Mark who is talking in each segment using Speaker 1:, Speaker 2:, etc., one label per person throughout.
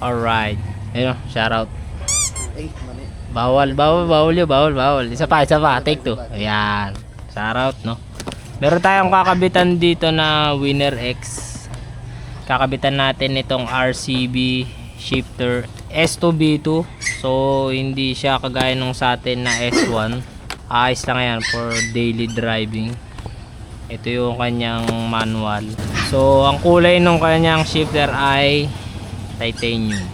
Speaker 1: Alright. Ayun, shoutout.
Speaker 2: Ay, mani.
Speaker 1: Bawal. Isa pa. Take 2. Ayan. Shoutout, no? Meron tayong kakabitan dito na Winner X. Kakabitan natin itong RCB shifter S2B2. So, hindi siya kagaya nung sa atin na S1. Ayos lang yan for daily driving. Ito yung kanyang manual. So, ang kulay ng kanyang shifter ay titanium.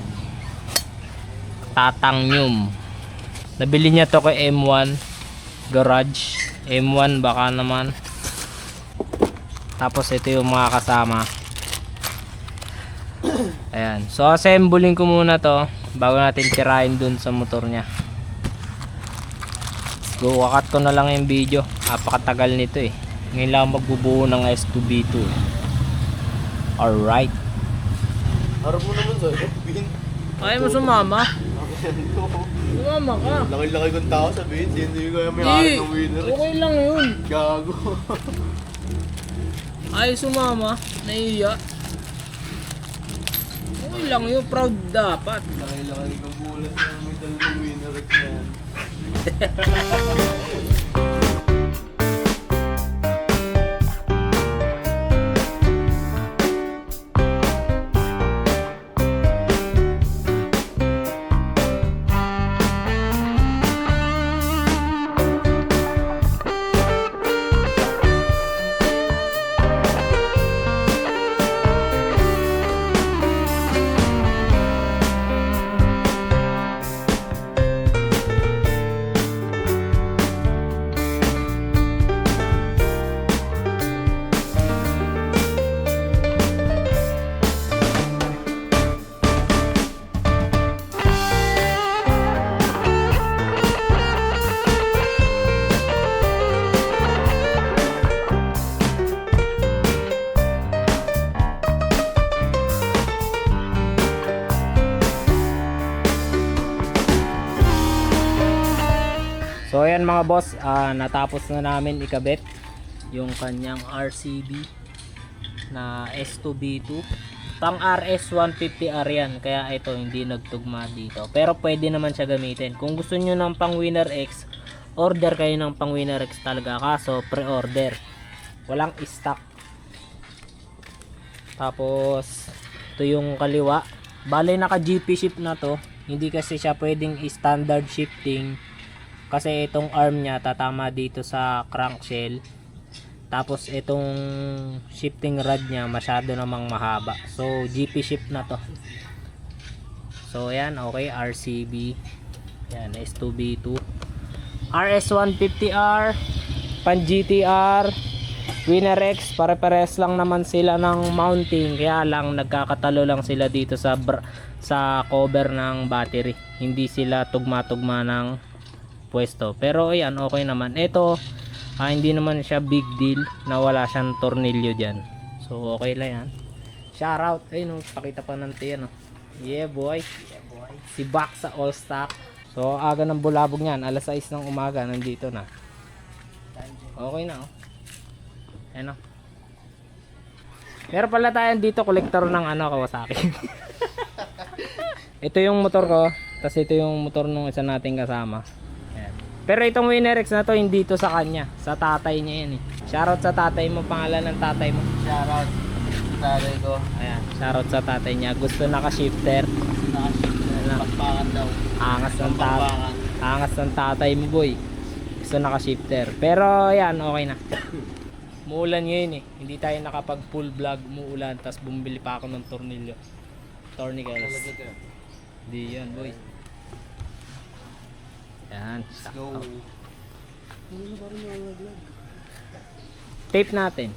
Speaker 1: Tatanium. Nabili niya to kay M1 Garage. M1 baka naman. Tapos ito yung mga kasama. Ayan. So, assembling ko muna to bago natin tirahin dun sa motor niya. Go, kakat ko na lang yung video. Napakatagal nito eh. Ngayon lang magbubuo ng S2B2. Alright.
Speaker 2: Harap mo naman sa bin.
Speaker 1: Ayaw mo sumama? Sumama ka.
Speaker 2: Laki-laki kong tao sa bin. Hindi ko kaya may hari ng Winner X.
Speaker 1: Okay lang yun.
Speaker 2: Gago.
Speaker 1: Ayaw sumama. Naiiya. Okay lang yun. Proud dapat.
Speaker 2: Laki-laki kong bulas na may dala ng Winner X na yan.
Speaker 1: So ayan mga boss, natapos na namin ikabit yung kanyang RCB na S2B2. Pang RS150R yan, kaya ito hindi nagtugma dito. Pero pwede naman siya gamitin. Kung gusto nyo ng pang Winner X, order kayo ng pang Winner X talaga. Kaso pre-order, walang stock. Tapos ito yung kaliwa. Bale naka GP shift na to. Hindi kasi siya pwedeng standard shifting. Kasi itong arm niya tatama dito sa crankshell. Tapos itong shifting rod niya masyado namang mahaba. So GP shift na to. So ayan, okay, RCB. Yan, S2B2. RS150R, pan GTR, Winner X, pare-pares lang naman sila ng mounting. Kaya lang nagkakatalo lang sila dito sa cover ng battery. Hindi sila tugma-tugma ng pwesto. Pero ayan, okay naman. Ito, hindi naman siya big deal na wala siyang tornilyo dyan. So okay lang yan. Shoutout. Ayun, pakita pa ng tiyan. Yeah boy. Si Bak sa All Stock. So aga ng bulabog niyan. Alas 6 ng umaga. Nandito na. Okay na oh. Ayan oh. Meron pala tayo dito kolektor ng Kawasaki. Ito yung motor ko. Tapos ito yung motor nung isa nating kasama. Pero itong Winner X na to hindi to sa kanya, sa tatay niya yan eh. Shoutout sa tatay mo, pangalan ng tatay mo.
Speaker 2: Shoutout sa tatay ko.
Speaker 1: Ayan, shoutout sa tatay niya. Gusto naka-shifter.
Speaker 2: Naka-shifter. Pakpakan daw.
Speaker 1: Angas ng tatay mo boy. Gusto naka-shifter. Pero ayan, okay na. Muulan ngayon eh. Hindi tayo nakapag full vlog, muulan. Tapos bumili pa ako ng tornilyo. Tourniquets. Hindi yan boy. Yan.
Speaker 2: Let's go.
Speaker 1: Tape natin.